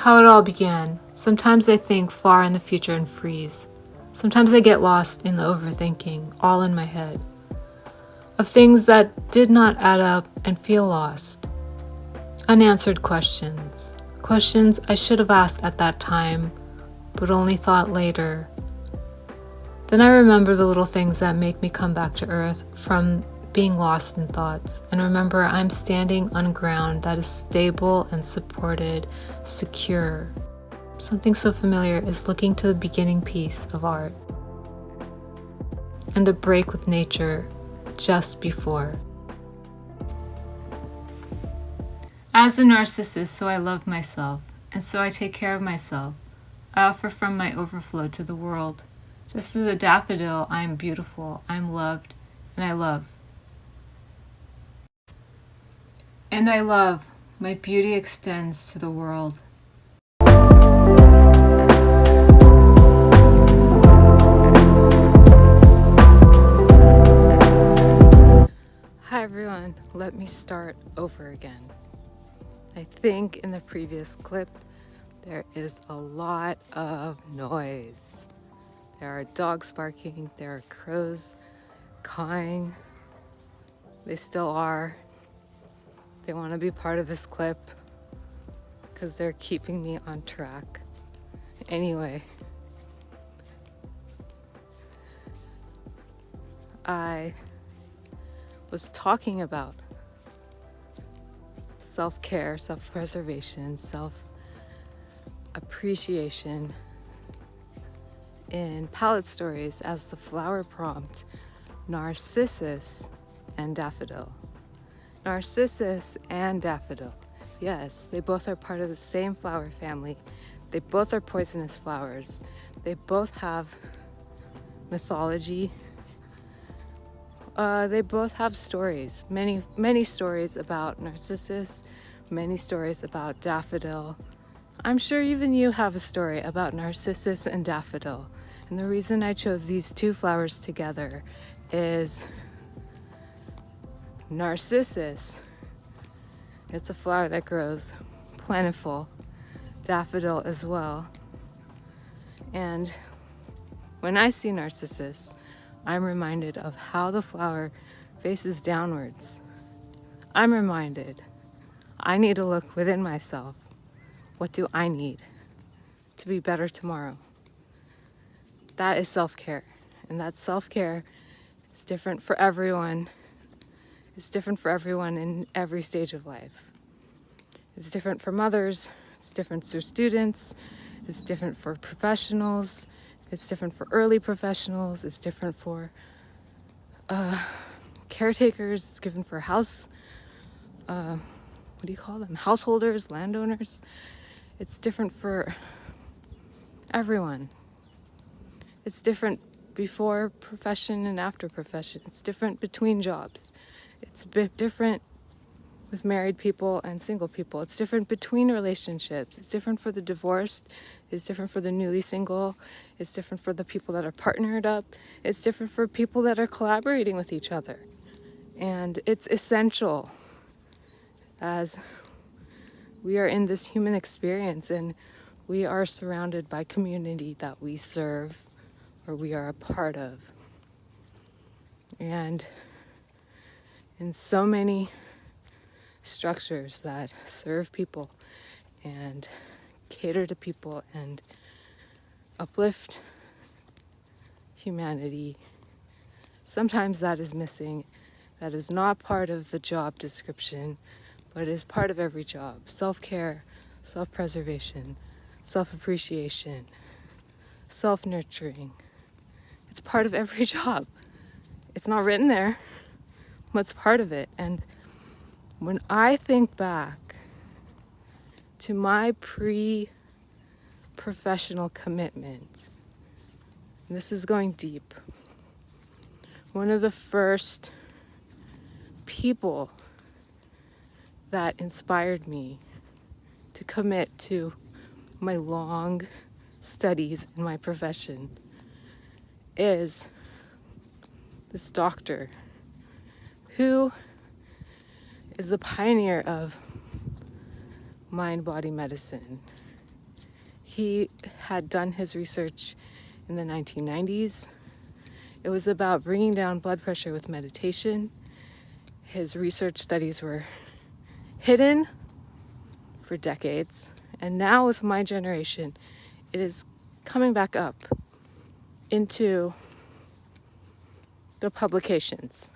How it all began. Sometimes I think far in the future and freeze. Sometimes I get lost in the overthinking, all in my head, of things that did not add up and feel lost. Unanswered questions. Questions I should have asked at that time, but only thought later. Then I remember the little things that make me come back to earth from being lost in thoughts, and remember I'm standing on ground that is stable and supported, secure. Something so familiar is looking to the beginning piece of art and the break with nature just before. As a narcissus, so I love myself, and so I take care of myself. I offer from my overflow to the world. Just as a daffodil, I am beautiful, I am loved, and I love. And I love. My beauty extends to the world. Hi everyone, let me start over again. I think in the previous clip there is a lot of noise. There are dogs barking, there are crows cawing. They still are. They want to be part of this clip because they're keeping me on track. Anyway, I was talking about self-care, self-preservation, self-appreciation in palette stories as the flower prompt, narcissus and daffodil. Narcissus and daffodil. Yes, they both are part of the same flower family. They both are poisonous flowers. They both have mythology. They both have stories. Many stories about narcissus, many stories about daffodil. I'm sure even you have a story about narcissus and daffodil. And the reason I chose these two flowers together is narcissus. It's a flower that grows plentiful. Daffodil as well. And when I see narcissus, I'm reminded of how the flower faces downwards. I'm reminded I need to look within myself. What do I need to be better tomorrow? That is self-care. And that self-care is different for everyone. It's different for everyone in every stage of life. It's different for mothers, it's different for students, it's different for professionals, it's different for early professionals, it's different for caretakers, it's different for householders, landowners. It's different for everyone. It's different before profession and after profession. It's different between jobs. It's a bit different with married people and single people. It's different between relationships. It's different for the divorced. It's different for the newly single. It's different for the people that are partnered up. It's different for people that are collaborating with each other. And it's essential as we are in this human experience and we are surrounded by community that we serve or we are a part of. And in so many structures that serve people and cater to people and uplift humanity, sometimes that is missing. That is not part of the job description, but is part of every job. Self-care, self-preservation, self-appreciation, self-nurturing. It's part of every job. It's not written there, but it's part of it. And when I think back to my pre-professional commitment, and this is going deep, one of the first people that inspired me to commit to my long studies in my profession is this doctor who is the pioneer of mind-body medicine. he had done his research in the 1990s. It was about bringing down blood pressure with meditation. His research studies were hidden for decades, and now with my generation, it is coming back up into the publications.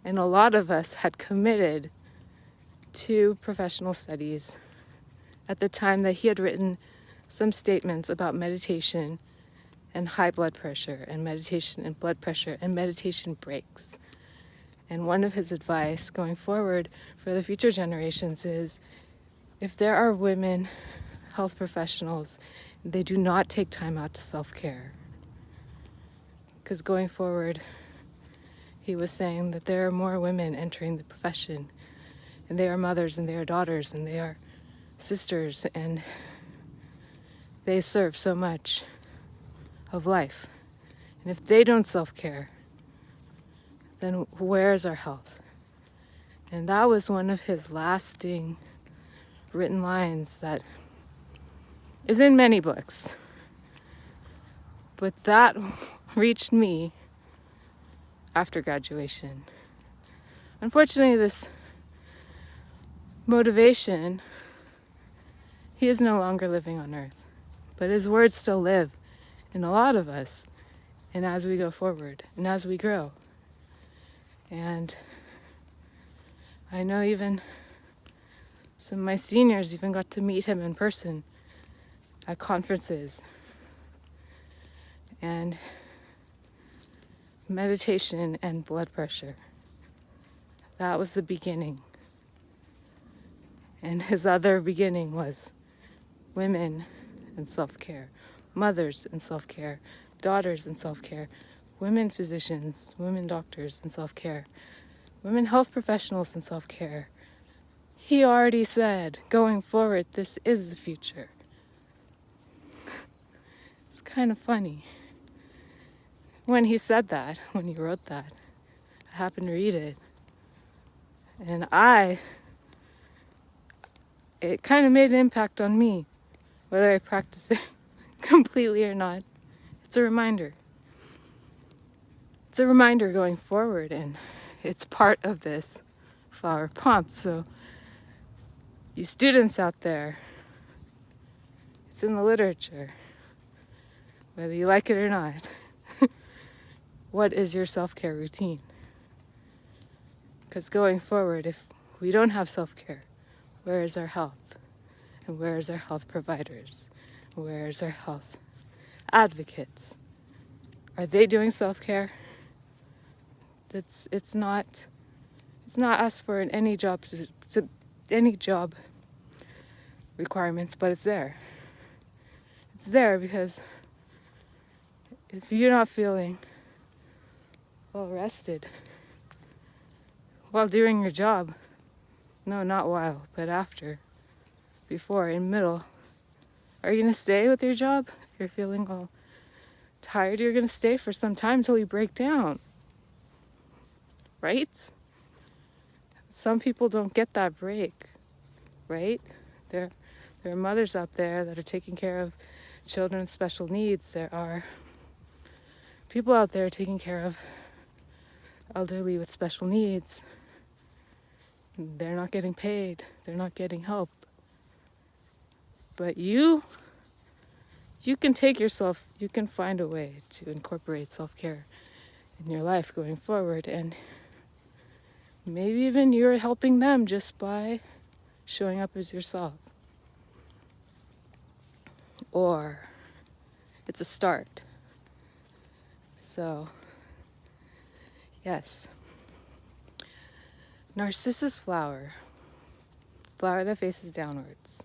And a lot of us had committed to professional studies at the time that he had written some statements about meditation and high blood pressure and meditation and blood pressure and meditation breaks. And one of his advice going forward for the future generations is, if there are women health professionals, they do not take time out to self-care. Because going forward, he was saying that there are more women entering the profession, and they are mothers, and they are daughters, and they are sisters, and they serve so much of life. And if they don't self-care, then where's our health? And that was one of his lasting written lines that is in many books. But that reached me after graduation. Unfortunately, this motivation, he is no longer living on earth, but his words still live in a lot of us, and as we go forward and as we grow. And I know even some of my seniors even got to meet him in person at conferences. And meditation and blood pressure, that was the beginning. And his other beginning was women and self-care, mothers and self-care, daughters and self-care, women physicians, women doctors and self-care, women health professionals and self-care. He already said, going forward, this is the future. It's kind of funny. When he said that, when he wrote that, I happened to read it. And it kind of made an impact on me, whether I practice it completely or not. It's a reminder. It's a reminder going forward, and it's part of this flower prompt. So, you students out there, it's in the literature, whether you like it or not. What is your self-care routine? Because going forward, if we don't have self-care, where is our health? And where is our health providers? Where is our health advocates? Are they doing self-care? It's not asked for in any job any job requirements, but it's there. It's there because if you're not feeling well rested while doing your job, no, not while, but after, before, in middle, are you going to stay with your job? If you're feeling all tired, you're going to stay for some time until you break down, right? Some people don't get that break, right? There are mothers out there that are taking care of children with special needs. There are people out there taking care of elderly with special needs. They're not getting paid. They're not getting help. But you can you can find a way to incorporate self-care in your life going forward. And maybe even you're helping them just by showing up as yourself. Or it's a start. So, yes. Narcissus flower that faces downwards.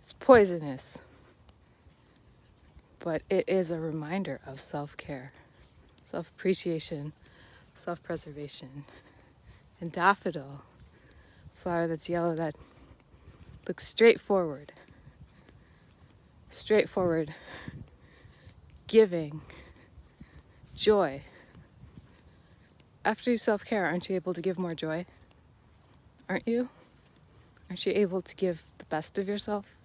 It's poisonous, but it is a reminder of self-care, self-appreciation, self-preservation. And daffodil, flower that's yellow, that looks straight forward, giving, joy. After you self-care, aren't you able to give more joy? Aren't you? Aren't you able to give the best of yourself?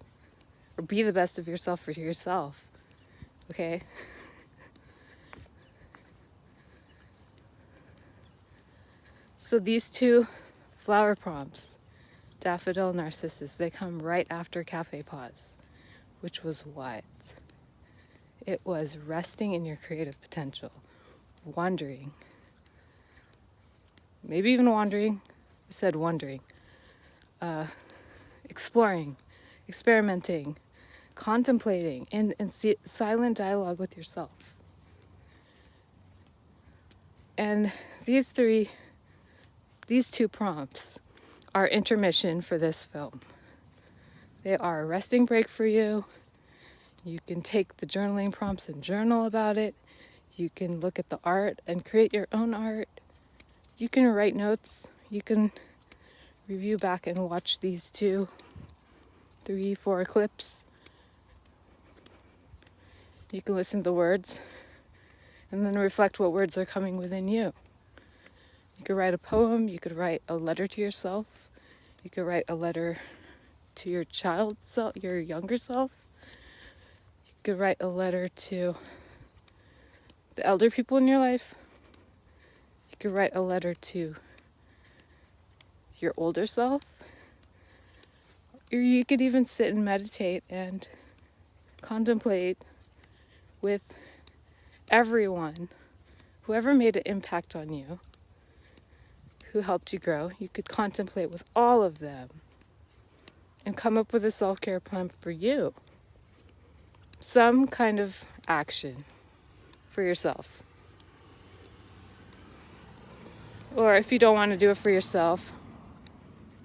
Or or be the best of yourself for yourself. Okay? So these two flower prompts, daffodil, narcissus, they come right after cafe pause, which was what? It was resting in your creative potential, wandering, maybe even wandering. I said wandering. Exploring, experimenting, contemplating, and silent dialogue with yourself. And these two prompts are intermission for this film. They are a resting break for you. You can take the journaling prompts and journal about it. You can look at the art and create your own art. You can write notes. You can review back and watch these 2, 3, 4 clips. You can listen to the words and then reflect what words are coming within you. You could write a poem. You could write a letter to yourself. You could write a letter to your child self, your younger self. You could write a letter to the elder people in your life. You could write a letter to your older self. Or you could even sit and meditate and contemplate with everyone, whoever made an impact on you, who helped you grow. You could contemplate with all of them and come up with a self-care plan for you. Some kind of action for yourself. Or if you don't want to do it for yourself,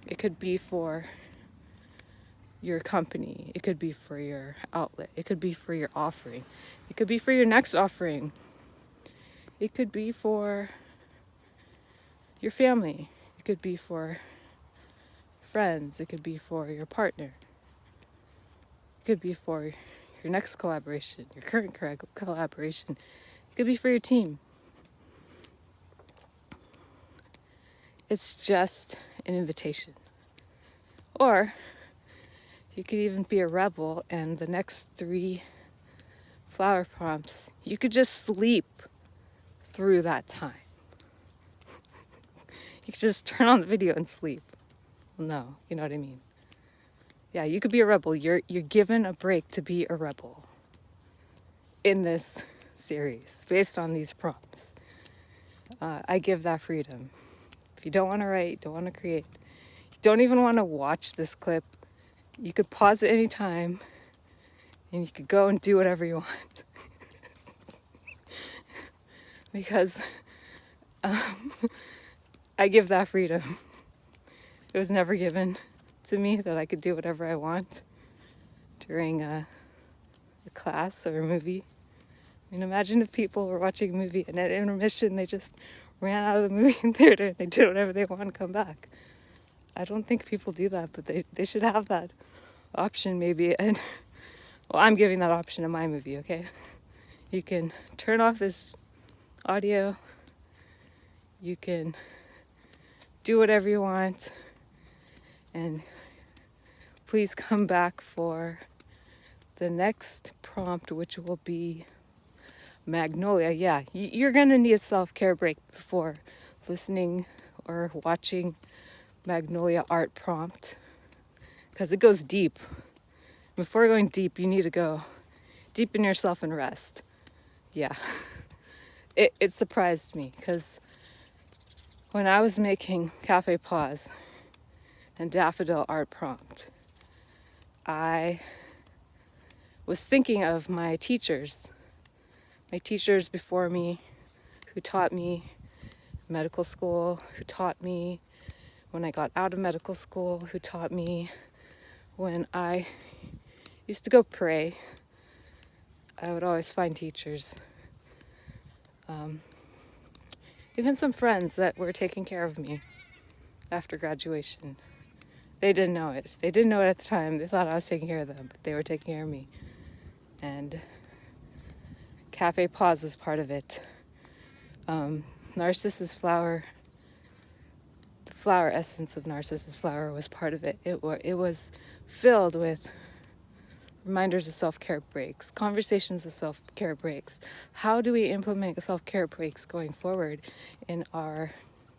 it could be for your company. It could be for your outlet. It could be for your offering. It could be for your next offering. It could be for your family. It could be for friends. It could be for your partner. It could be for your next collaboration, your current collaboration. It could be for your team. It's just an invitation. Or you could even be a rebel, and the next 3 flower prompts, you could just sleep through that time. You could just turn on the video and sleep. No, you know what I mean? Yeah, you could be a rebel. You're given a break to be a rebel in this series based on these prompts. I give that freedom. If you don't want to write, don't want to create, you don't even want to watch this clip, you could pause at any time and you could go and do whatever you want. Because I give that freedom. It was never given to me that I could do whatever I want during a class or a movie. I mean, imagine if people were watching a movie and at intermission they just ran out of the movie theater and they did whatever they want and come back. I don't think people do that, but they should have that option maybe. And well, I'm giving that option in my movie, okay? You can turn off this audio. You can do whatever you want. And please come back for the next prompt, which will be Magnolia. Yeah, you're going to need a self-care break before listening or watching Magnolia art prompt, because it goes deep. Before going deep, you need to go deep in yourself and rest. Yeah. It surprised me, because when I was making Cafe Pause and Daffodil art prompt, I was thinking of my teachers before me who taught me medical school, who taught me when I got out of medical school, who taught me when I used to go pray. I would always find teachers. Even some friends that were taking care of me after graduation. They didn't know it. They didn't know it at the time. They thought I was taking care of them, but they were taking care of me. And Cafe Pause is part of it. Narcissus flower, the flower essence of narcissus flower was part of it. It was filled with reminders of self-care breaks, conversations of self-care breaks. How do we implement self-care breaks going forward in our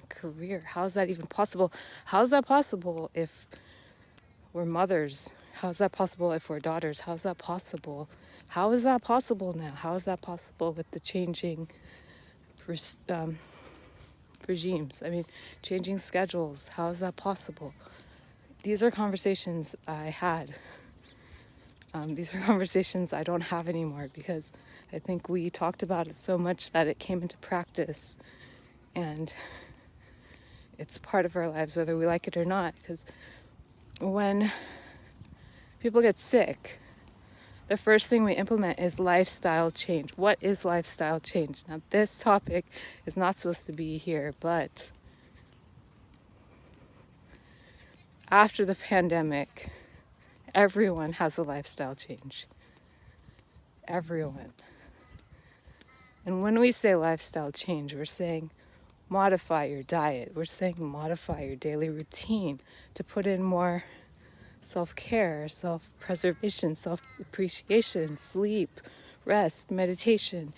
career? How is that even possible? How is that possible if we're mothers? How is that possible if we're daughters? How is that possible? How is that possible now? How is that possible with the changing regimes? I mean, changing schedules. How is that possible? These are conversations I had. These are conversations I don't have anymore because I think we talked about it so much that it came into practice, and it's part of our lives whether we like it or not. Because when people get sick, the first thing we implement is lifestyle change. What is lifestyle change? Now, this topic is not supposed to be here, but after the pandemic, everyone has a lifestyle change. Everyone. And when we say lifestyle change, we're saying modify your diet. We're saying modify your daily routine to put in more self-care, self-preservation, self-appreciation, sleep, rest, meditation,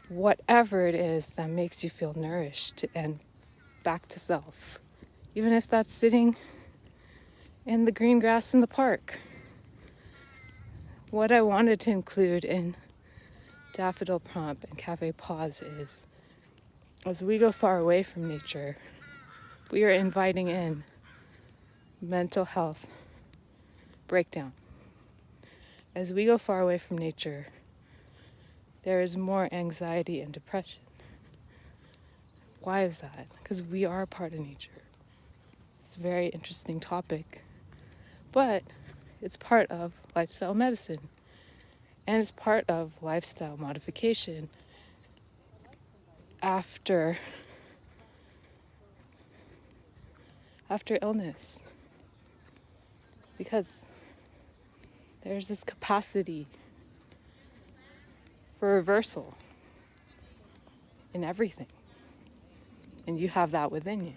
whatever it is that makes you feel nourished and back to self. Even if that's sitting in the green grass in the park. What I wanted to include in Daffodil Prompt and Cafe Pause is, as we go far away from nature, we are inviting in mental health breakdown. As we go far away from nature, there is more anxiety and depression. Why is that? Because we are a part of nature. It's a very interesting topic, but it's part of lifestyle medicine, and it's part of lifestyle modification after illness, because there's this capacity for reversal in everything, and you have that within you.